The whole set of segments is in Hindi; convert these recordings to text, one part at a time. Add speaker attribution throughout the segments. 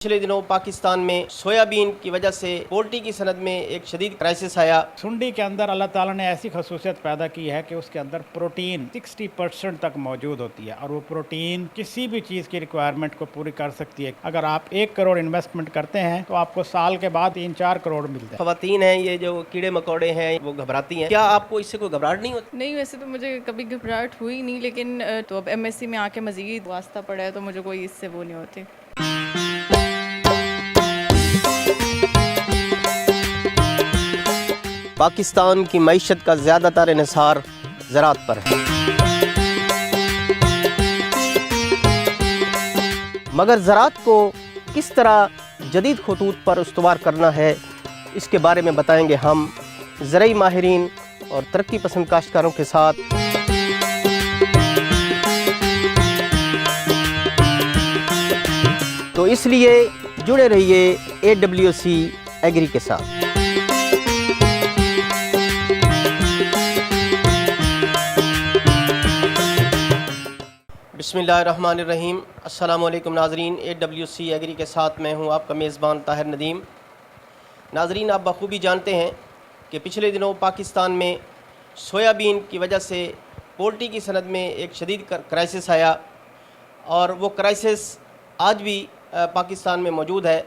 Speaker 1: पिछले दिनों पाकिस्तान में सोयाबीन की वजह से पोल्ट्री की सनद में एक शदीद क्राइसिस आया।
Speaker 2: सुंडी के अंदर अल्लाह ताला ने ऐसी खसूसियत पैदा की है कि उसके अंदर प्रोटीन 60% तक मौजूद होती है और वो प्रोटीन किसी भी चीज़ की रिक्वायरमेंट को पूरी कर सकती है। अगर आप 1 करोड़ इन्वेस्टमेंट करते हैं तो आपको साल के बाद 3-4 करोड़ मिलते हैं।
Speaker 1: खवातीन हैं, ये जो कीड़े मकोड़े हैं वो घबराती हैं। क्या आपको इससे कोई घबराहट नहीं होती?
Speaker 3: नहीं, वैसे तो मुझे कभी घबराहट हुई नहीं, लेकिन तो अब एमएससी में आके मज़ीद वास्ता पड़ा है तो मुझे कोई इससे वो नहीं होती।
Speaker 1: पाकिस्तान की मईशत का ज़्यादातर इन्हिसार ज़राअत पर है, मगर ज़राअत को किस तरह जदीद खतूत पर उस्तवार करना है, इसके बारे में बताएंगे हम ज़रई माहिरीन और तरक्की पसंद काश्तकारों के साथ। तो इसलिए जुड़े रहिए AWC एग्री के साथ। बिस्मिल्लाहिर्रहमानिर्रहीम। अस्सलाम वालेकुम नाज़रीन, AWC एग्री के साथ मैं हूं आपका मेज़बान ताहिर नदीम। नाज़रीन, आप बखूबी जानते हैं कि पिछले दिनों पाकिस्तान में सोयाबीन की वजह से पोल्ट्री की सनद में एक शदीद क्राइसिस आया और वो क्राइसिस आज भी पाकिस्तान में मौजूद है।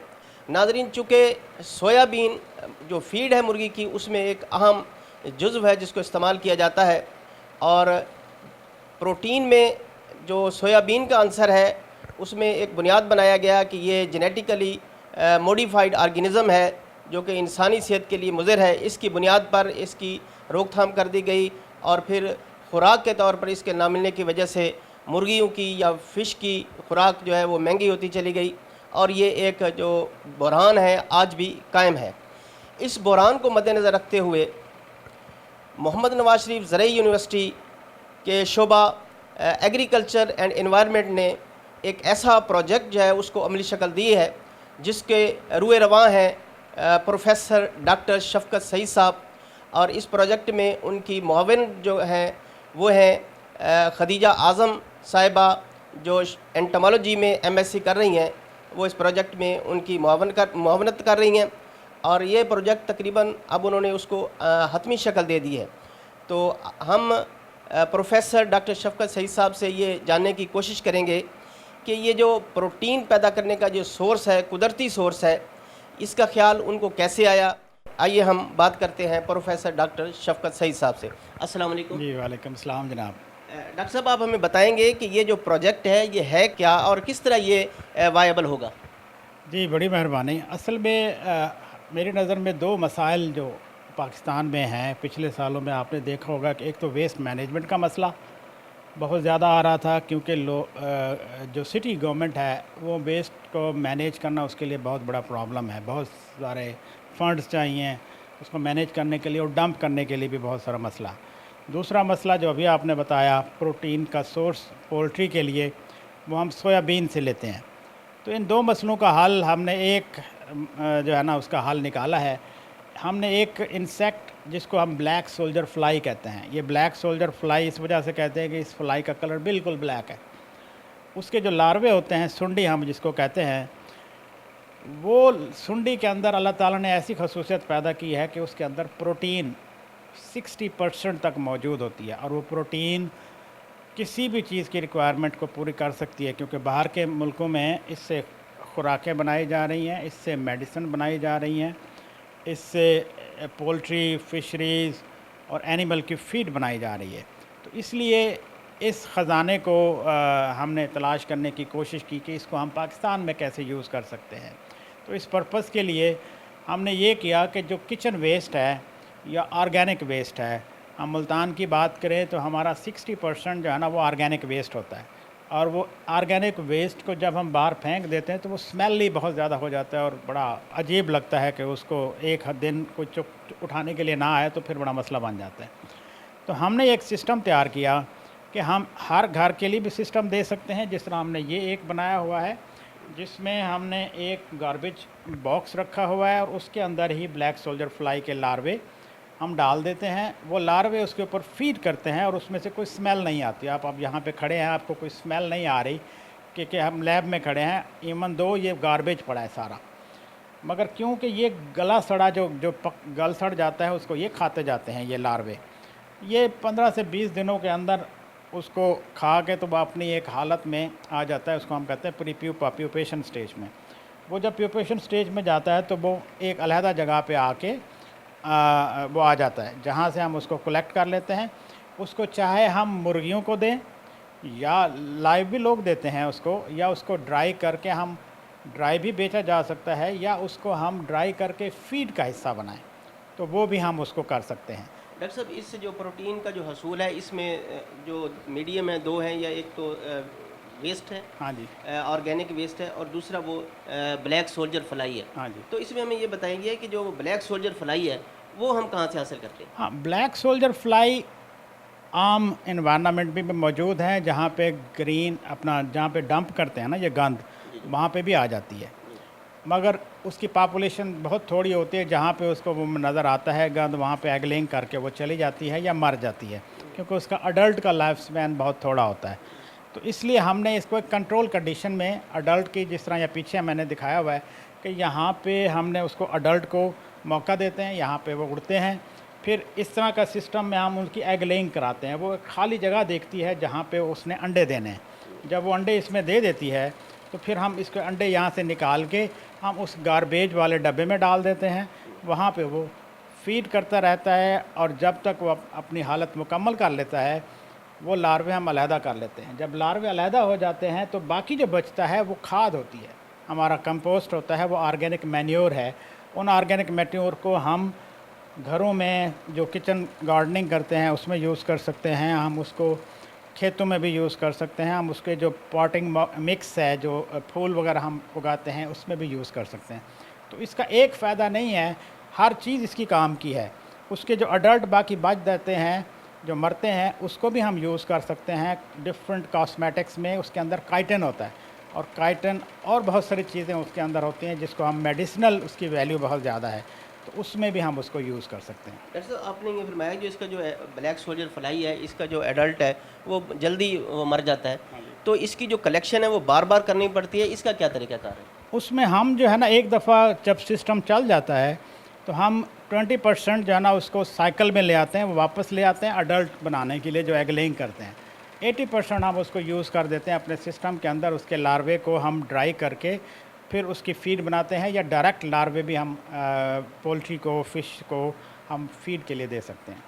Speaker 1: नाज़रीन, चूँकि सोयाबीन जो फीड है मुर्गी की, उसमें एक अहम जुज़्व है जिसको इस्तेमाल किया जाता है और प्रोटीन में जो सोयाबीन का आंसर है उसमें एक बुनियाद बनाया गया कि ये जेनेटिकली मॉडिफाइड ऑर्गेनिज़म है जो कि इंसानी सेहत के लिए मुज़र है। इसकी बुनियाद पर इसकी रोकथाम कर दी गई और फिर खुराक के तौर पर इसके ना मिलने की वजह से मुर्गियों की या फ़िश की खुराक जो है वो महंगी होती चली गई और ये एक जो बहरान है आज भी कायम है। इस बहरान को मद्देनज़र रखते हुए मोहम्मद नवाज शरीफ ज़रई यूनिवर्सिटी के शोबा एग्रीकल्चर एंड एनवायरनमेंट ने एक ऐसा प्रोजेक्ट जो है उसको अमली शक्ल दी है जिसके रुए रवां हैं प्रोफेसर डॉक्टर शफकत सईद साहब, और इस प्रोजेक्ट में उनकी मुआविन जो हैं वो हैं खदीजा आज़म साहिबा जो एंटोमोलॉजी में MSc कर रही हैं। वो इस प्रोजेक्ट में उनकी मुआवनत कर रही हैं और ये प्रोजेक्ट तकरीबन अब उन्होंने उसको हतमी शक्ल दे दी है। तो हम प्रोफेसर डॉक्टर शफकत सईद साहब से ये जानने की कोशिश करेंगे कि ये जो प्रोटीन पैदा करने का जो सोर्स है, कुदरती सोर्स है, इसका ख्याल उनको कैसे आया। आइए हम बात करते हैं प्रोफेसर डॉक्टर शफकत सईद साहब से। अस्सलाम वालेकुम।
Speaker 2: जी वालेकुम सलाम जनाब।
Speaker 1: डॉक्टर साहब, आप हमें बताएंगे कि ये जो प्रोजेक्ट है ये क्या और किस तरह ये वायबल होगा।
Speaker 2: जी बड़ी मेहरबानी। असल में मेरी नज़र में 2 मसाइल जो पाकिस्तान में हैं पिछले सालों में आपने देखा होगा कि एक तो वेस्ट मैनेजमेंट का मसला बहुत ज़्यादा आ रहा था, क्योंकि जो सिटी गवर्नमेंट है वो वेस्ट को मैनेज करना उसके लिए बहुत बड़ा प्रॉब्लम है। बहुत सारे फंड्स चाहिए उसको मैनेज करने के लिए और डंप करने के लिए भी बहुत सारा मसला। दूसरा मसला जो अभी आपने बताया प्रोटीन का सोर्स पोल्ट्री के लिए, वो हम सोयाबीन से लेते हैं। तो इन 2 मसलों का हल हमने एक जो है ना उसका हल निकाला है। हमने एक इंसेक्ट जिसको हम ब्लैक सोल्जर फ्लाई कहते हैं, ये ब्लैक सोल्जर फ्लाई इस वजह से कहते हैं कि इस फ्लाई का कलर बिल्कुल ब्लैक है। उसके जो लार्वे होते हैं, सुंडी हम जिसको कहते हैं, वो सुंडी के अंदर अल्लाह ताला ने ऐसी खसूसियत पैदा की है कि उसके अंदर प्रोटीन 60% तक मौजूद होती है और वो प्रोटीन किसी भी चीज़ की रिक्वायरमेंट को पूरी कर सकती है, क्योंकि बाहर के मुल्कों में इससे खुराकें बनाई जा रही हैं, इससे मेडिसिन बनाई जा रही हैं, इससे पोल्ट्री, फिशरीज़ और एनिमल की फ़ीड बनाई जा रही है। तो इसलिए इस ख़जाने को हमने तलाश करने की कोशिश की कि इसको हम पाकिस्तान में कैसे यूज़ कर सकते हैं। तो इस पर्पज़ के लिए हमने ये किया कि जो किचन वेस्ट है या ऑर्गेनिक वेस्ट है, हम मुल्तान की बात करें तो हमारा 60% जो है ना वो ऑर्गेनिक वेस्ट होता है और वो ऑर्गेनिक वेस्ट को जब हम बाहर फेंक देते हैं तो वो स्मेल ही बहुत ज़्यादा हो जाता है और बड़ा अजीब लगता है कि उसको एक दिन कोई चुक उठाने के लिए ना आए तो फिर बड़ा मसला बन जाता है। तो हमने एक सिस्टम तैयार किया कि हम हर घर के लिए भी सिस्टम दे सकते हैं। जिस तरह हमने ये एक बनाया हुआ है जिसमें हमने एक गार्बेज बॉक्स रखा हुआ है और उसके अंदर ही ब्लैक सोल्जर फ्लाई के लार्वे हम डाल देते हैं। वो लार्वे उसके ऊपर फीड करते हैं और उसमें से कोई स्मेल नहीं आती। आप अब यहाँ पे खड़े हैं, आपको कोई स्मेल नहीं आ रही कि हम लैब में खड़े हैं, इवन दो ये गार्बेज पड़ा है सारा, मगर क्योंकि ये गला सड़ा जो जो गल सड़ जाता है उसको ये खाते जाते हैं ये लार्वे। ये 15 से 20 दिनों के अंदर उसको खा के तो वो अपनी एक हालत में आ जाता है, उसको हम कहते हैं प्री प्यूपेशन स्टेज में। वो जब प्यूपेशन स्टेज में जाता है तो वो एक अलहदा जगह पे आके वो आ जाता है, जहाँ से हम उसको कलेक्ट कर लेते हैं। उसको चाहे हम मुर्गियों को दें या लाइव भी लोग देते हैं उसको, या उसको ड्राई करके हम ड्राई भी बेचा जा सकता है, या उसको हम ड्राई करके फीड का हिस्सा बनाएं तो वो भी हम उसको कर सकते हैं।
Speaker 1: डॉक्टर साहब, इस जो प्रोटीन का जो हसूल है इसमें जो मीडियम है दो हैं, या एक तो वेस्ट है,
Speaker 2: हाँ जी,
Speaker 1: ऑर्गेनिक वेस्ट है, और दूसरा वो ब्लैक सोल्जर फ्लाई है।
Speaker 2: हाँ जी।
Speaker 1: तो इसमें हमें ये बताएंगे कि जो ब्लैक सोल्जर फ्लाई है वो हम कहाँ से हासिल करते हैं?
Speaker 2: हाँ, ब्लैक सोल्जर फ्लाई आम इन्वायरमेंट भी मौजूद है, जहाँ पे ग्रीन अपना जहाँ पे डंप करते हैं ना ये गंद, वहाँ पे भी आ जाती है, मगर उसकी पॉपुलेशन बहुत थोड़ी होती है। जहाँ पे उसको वो नज़र आता है गंद, वहाँ पे एग लेइंग करके वो चली जाती है या मर जाती है, क्योंकि उसका अडल्ट का लाइफ स्पैन बहुत थोड़ा होता है। तो इसलिए हमने इसको एक कंट्रोल कंडीशन में अडल्ट की, जिस तरह या पीछे मैंने दिखाया हुआ है कि यहाँ पे हमने उसको अडल्ट को मौका देते हैं, यहाँ पे वो उड़ते हैं, फिर इस तरह का सिस्टम में हम उनकी एग लेइंग कराते हैं। वो एक खाली जगह देखती है जहाँ पे उसने अंडे देने हैं, जब वो अंडे इसमें दे देती है तो फिर हम इसके अंडे यहाँ से निकाल के हम उस गार्बेज वाले डब्बे में डाल देते हैं, वहाँ पे वो फीड करता रहता है, और जब तक वो अपनी हालत मुकम्मल कर लेता है वो लार्वे हम अलहदा कर लेते हैं। जब लार्वे अलहदा हो जाते हैं तो बाकी जो बचता है वो खाद होती है, हमारा कंपोस्ट होता है, वो ऑर्गेनिक मैन्योर है। उन ऑर्गेनिक मैन्योर को हम घरों में जो किचन गार्डनिंग करते हैं उसमें यूज़ कर सकते हैं, हम उसको खेतों में भी यूज़ कर सकते हैं, हम उसके जो पॉटिंग मिक्स है, जो फूल वगैरह हम उगाते हैं उसमें भी यूज़ कर सकते हैं। तो इसका एक फ़ायदा नहीं है, हर चीज़ इसकी काम की है। उसके जो अडल्ट बाकी बच जाते हैं, जो मरते हैं, उसको भी हम यूज़ कर सकते हैं डिफरेंट कॉस्मेटिक्स में। उसके अंदर काइटिन होता है, और काइटिन और बहुत सारी चीज़ें उसके अंदर होती हैं जिसको हम मेडिसिनल, उसकी वैल्यू बहुत ज़्यादा है, तो उसमें भी हम उसको यूज़ कर सकते हैं।
Speaker 1: डॉक्टर साहब, आपने ये फरमाया जो इसका जो ब्लैक सोल्जर फ्लाई है, इसका जो एडल्ट है वो जल्दी वो मर जाता है, तो इसकी जो कलेक्शन है वो बार बार करनी पड़ती है, इसका क्या तरीक़ाकार है?
Speaker 2: उसमें हम जो है ना, एक दफ़ा जब सिस्टम चल जाता है तो हम 20% जो है ना उसको साइकिल में ले आते हैं, वो वापस ले आते हैं अडल्ट बनाने के लिए जो एग लेइंग करते हैं। 80% हम उसको यूज़ कर देते हैं अपने सिस्टम के अंदर, उसके लार्वे को हम ड्राई करके फिर उसकी फ़ीड बनाते हैं, या डायरेक्ट लार्वे भी हम पोल्ट्री को, फ़िश को हम फ़ीड के लिए दे सकते हैं।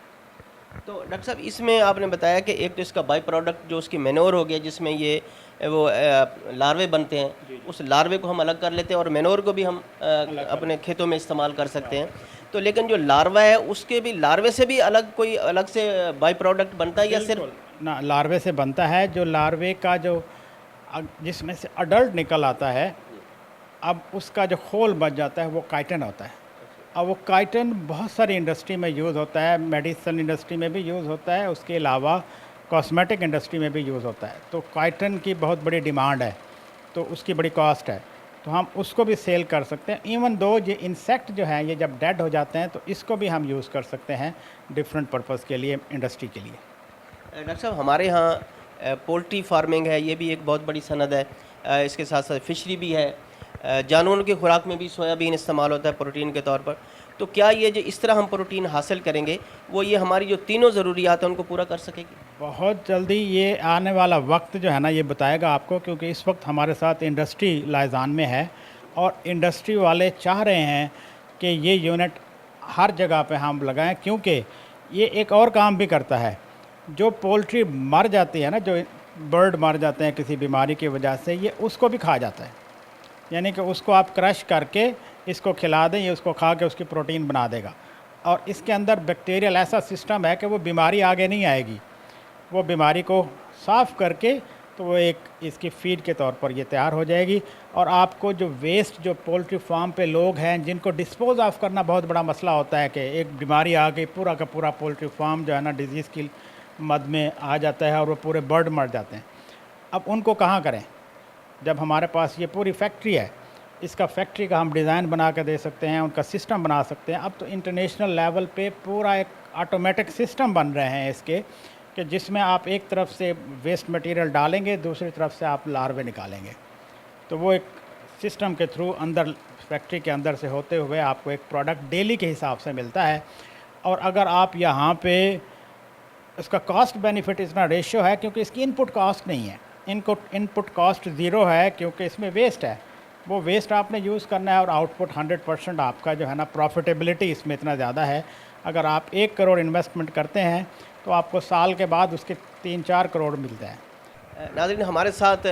Speaker 1: तो डॉक्टर साहब, इसमें आपने बताया कि एक तो इसका बाई प्रोडक्ट जो उसकी मेनोर हो गया, जिसमें ये वो लार्वे बनते हैं, उस लार्वे को हम अलग कर लेते हैं, और मेनोर को भी हम अपने खेतों में इस्तेमाल कर सकते हैं। तो लेकिन जो लार्वा है उसके भी, लार्वे से भी अलग कोई अलग से बाई प्रोडक्ट बनता है, या सिर्फ
Speaker 2: ना लार्वे से बनता है? जो लार्वे का जो जिसमें से अडल्ट निकल आता है, अब उसका जो खोल बच जाता है वो काइटिन होता है। अब वो काइटिन बहुत सारी इंडस्ट्री में यूज़ होता है, मेडिसिन इंडस्ट्री में भी यूज़ होता है, उसके अलावा कॉस्मेटिक इंडस्ट्री में भी यूज़ होता है। तो काइटिन की बहुत बड़ी डिमांड है, तो उसकी बड़ी कॉस्ट है, तो हम उसको भी सेल कर सकते हैं। इवन दो ये इंसेक्ट जो हैं ये जब डेड हो जाते हैं तो इसको भी हम यूज़ कर सकते हैं डिफरेंट पर्पज़ के लिए, इंडस्ट्री के लिए।
Speaker 1: डॉक्टर साहब, हमारे यहाँ पोल्ट्री फार्मिंग है, ये भी एक बहुत बड़ी सनद है। इसके साथ साथ फिशरी भी है, जानवरों की खुराक में भी सोयाबीन इस्तेमाल होता है प्रोटीन के तौर पर। तो क्या ये जो इस तरह हम प्रोटीन हासिल करेंगे वो ये हमारी जो तीनों ज़रूरियात हैं उनको पूरा कर सकेगी?
Speaker 2: बहुत जल्दी ये आने वाला वक्त जो है ना ये बताएगा आपको, क्योंकि इस वक्त हमारे साथ इंडस्ट्री लाइजान में है, और इंडस्ट्री वाले चाह रहे हैं कि ये यूनिट हर जगह पे हम लगाएं, क्योंकि ये एक और काम भी करता है। जो पोल्ट्री मर जाती है ना, जो बर्ड मर जाते हैं किसी बीमारी की वजह से, ये उसको भी खा जाता है। यानी कि उसको आप क्रश करके इसको खिला दें, ये उसको खा के उसकी प्रोटीन बना देगा, और इसके अंदर बैक्टीरियल ऐसा सिस्टम है कि वो बीमारी आगे नहीं आएगी। वो बीमारी को साफ़ करके तो वो एक इसकी फ़ीड के तौर पर ये तैयार हो जाएगी। और आपको जो वेस्ट, जो पोल्ट्री फार्म पे लोग हैं जिनको डिस्पोज़ ऑफ करना बहुत बड़ा मसला होता है कि एक बीमारी आ गई, पूरा का पूरा पोल्ट्री फार्म जो है ना डिज़ीज़ की मद में आ जाता है और वो पूरे बर्ड मर जाते हैं। अब उनको कहाँ करें, जब हमारे पास ये पूरी फैक्ट्री है, इसका फैक्ट्री का हम डिज़ाइन बना कर दे सकते हैं, उनका सिस्टम बना सकते हैं। अब तो इंटरनेशनल लेवल पे पूरा एक ऑटोमेटिक सिस्टम बन रहे हैं इसके, कि जिसमें आप एक तरफ से वेस्ट मटेरियल डालेंगे, दूसरी तरफ से आप लार्वे निकालेंगे। तो वो एक सिस्टम के थ्रू अंदर फैक्ट्री के अंदर से होते हुए आपको एक प्रोडक्ट डेली के हिसाब से मिलता है। और अगर आप यहाँ पे इसका कॉस्ट बेनिफिट इतना रेशियो है क्योंकि इसकी इनपुट कॉस्ट नहीं है, इनपुट कॉस्ट ज़ीरो है क्योंकि इसमें वेस्ट है, वो वेस्ट आपने यूज़ करना है और आउटपुट 100% आपका जो है ना, प्रॉफिटेबिलिटी इसमें इतना ज़्यादा है। अगर आप 1 करोड़ इन्वेस्टमेंट करते हैं तो आपको साल के बाद उसके 3-4 करोड़ मिलते हैं।
Speaker 1: नाज़रीन, हमारे साथ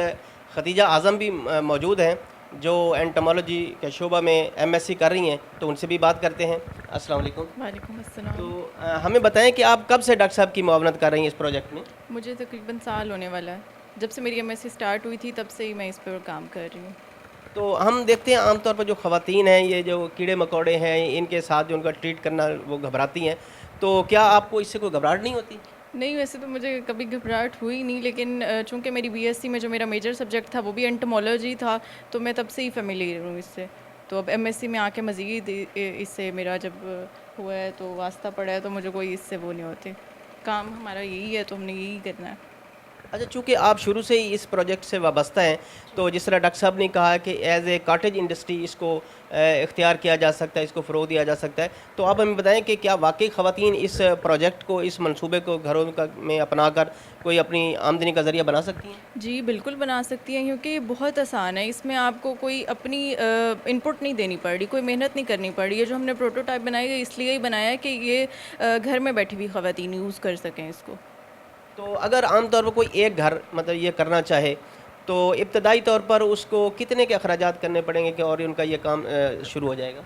Speaker 1: खदीजा आज़म भी मौजूद हैं जो एंटोमोलॉजी के शोबा में एमएससी कर रही हैं, तो उनसे भी बात करते हैं। अस्सलाम वालेकुम।
Speaker 3: वालेकुम अस्सलाम।
Speaker 1: तो हमें बताएं कि आप कब से डॉक्टर साहब की मुआवनत कर रही हैं इस प्रोजेक्ट में?
Speaker 3: मुझे तकरीबन साल होने वाला है, जब से मेरी एमएससी स्टार्ट हुई थी तब से ही मैं इस पर काम कर रही हूँ।
Speaker 1: तो हम देखते हैं आमतौर पर जो ख़वातीन हैं, ये जो कीड़े मकोड़े हैं, इनके साथ जो उनका ट्रीट करना वो घबराती हैं, तो क्या आपको इससे कोई घबराहट नहीं होती?
Speaker 3: नहीं, वैसे तो मुझे कभी घबराहट हुई नहीं, लेकिन चूंकि मेरी बीएससी में जो मेरा मेजर सब्जेक्ट था वो भी एंटोमोलॉजी था, तो मैं तब से ही फेमिलियर हूँ इससे। तो अब एमएससी में आके मज़ीद इससे मेरा जब हुआ है तो वास्ता पड़ा है, तो मुझे कोई इससे वो नहीं होती। काम हमारा यही है तो हमने यही करना है।
Speaker 1: अच्छा, चूँकि आप शुरू से ही इस प्रोजेक्ट से वाबस्ता हैं, तो जिस तरह डॉक्टर साहब ने कहा कि एज ए कॉटेज इंडस्ट्री इसको इख्तियार किया जा सकता है, इसको फ़रोग़ दिया जा सकता है, तो आप हमें बताएं कि क्या वाकई ख़वातीन इस प्रोजेक्ट को, इस मंसूबे को घरों में अपना कर कोई अपनी आमदनी का ज़रिया बना सकती हैं?
Speaker 3: जी बिल्कुल बना सकती हैं, क्योंकि ये बहुत आसान है। इसमें आपको कोई अपनी इनपुट नहीं देनी पड़ रही, कोई मेहनत नहीं करनी पड़ रही है। जो हमने प्रोटोटाइप बनाई है इसलिए ही बनाया है कि ये घर में बैठी हुई ख़वातीन यूज़ कर सकें इसको।
Speaker 1: तो अगर आम तौर पर कोई एक घर मतलब ये करना चाहे, तो इब्तदाई तौर पर उसको कितने के अखराजात करने पड़ेंगे कि और उनका ये काम शुरू हो जाएगा?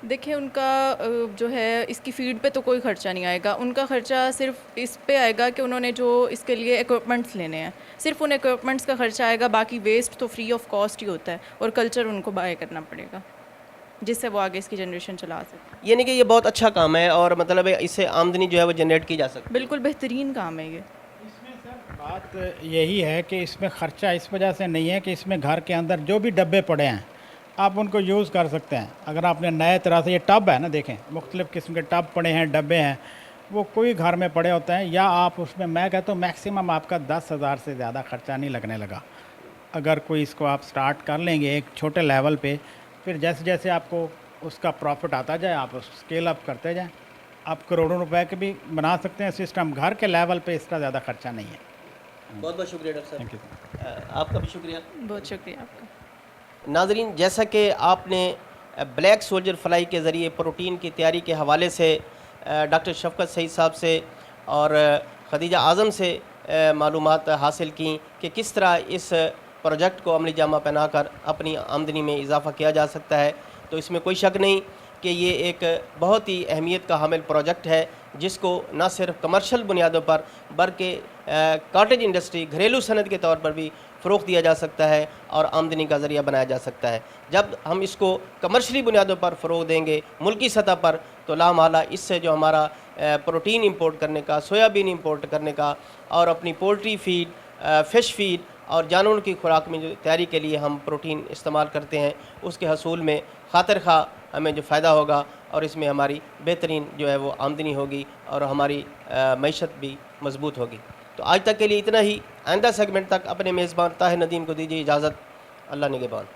Speaker 3: देखिए, उनका जो है इसकी फ़ीड पे तो कोई ख़र्चा नहीं आएगा। उनका ख़र्चा सिर्फ इस पे आएगा कि उन्होंने जो इसके लिए इक्विपमेंट्स लेने हैं, सिर्फ उन इक्विपमेंट्स का ख़र्चा आएगा। बाकी वेस्ट तो फ्री ऑफ कॉस्ट ही होता है, और कल्चर उनको बाय करना पड़ेगा जिससे वो आगे इसकी जनरेशन चला सके।
Speaker 1: यानी कि ये बहुत अच्छा काम है और मतलब इससे आमदनी जो है वो जनरेट की जा सकती है।
Speaker 3: बिल्कुल बेहतरीन काम है ये।
Speaker 2: इसमें सर बात यही है कि इसमें ख़र्चा इस वजह से नहीं है कि इसमें घर के अंदर जो भी डब्बे पड़े हैं आप उनको यूज़ कर सकते हैं। अगर आपने नए तरह से, ये टब है ना, देखें मुख्तलिफ़ किस्म के टब पड़े हैं, डब्बे हैं, वो कोई घर में पड़े होते हैं, या आप उसमें, मैं कहता हूँ मैक्सिमम आपका 10,000 से ज़्यादा ख़र्चा नहीं लगने लगा। अगर कोई इसको आप स्टार्ट कर लेंगे एक छोटे लेवल पे, फिर जैसे जैसे आपको उसका प्रॉफिट आता जाए आप उसको स्केल अप करते जाएँ। आप करोड़ों रुपए के भी बना सकते हैं सिस्टम। घर के लेवल पे इसका ज़्यादा खर्चा नहीं है।
Speaker 1: बहुत बहुत शुक्रिया डॉक्टर
Speaker 2: थैंक
Speaker 1: साहब।
Speaker 2: यू।
Speaker 1: आपका भी शुक्रिया।
Speaker 3: बहुत शुक्रिया आपका।
Speaker 1: नाजरीन, जैसा कि आपने ब्लैक सोल्जर फ्लाई के ज़रिए प्रोटीन की तैयारी के हवाले से डॉक्टर शफ़क़त सईद साहब से और खदीजा आज़म से मालूमात हासिल की कि किस तरह इस प्रोजेक्ट को अमली जामा पहना कर अपनी आमदनी में इजाफ़ा किया जा सकता है, तो इसमें कोई शक नहीं कि ये एक बहुत ही अहमियत का हामिल प्रोजेक्ट है, जिसको न सिर्फ कमर्शियल बुनियादों पर बल्कि कॉटेज इंडस्ट्री, घरेलू सनत के तौर पर भी फ़रोग़ दिया जा सकता है और आमदनी का ज़रिया बनाया जा सकता है। जब हम इसको कमर्शियली बुनियादों पर फ़रोग़ देंगे मुल्की सतह पर, तो लामहला इससे जो हमारा प्रोटीन इंपोर्ट करने का, सोयाबीन इंपोर्ट करने का और अपनी पोल्ट्री फीड, फ़िश फीड और जानवरों की खुराक में जो तैयारी के लिए हम प्रोटीन इस्तेमाल करते हैं, उसके हसूल में खातिर खा हमें जो फ़ायदा होगा और इसमें हमारी बेहतरीन जो है वो आमदनी होगी और हमारी मईशत भी मजबूत होगी। तो आज तक के लिए इतना ही। आइंदा सेगमेंट तक अपने मेज़बान ताहिर नदीम को दीजिए इजाज़त। अल्लाह निगहबान।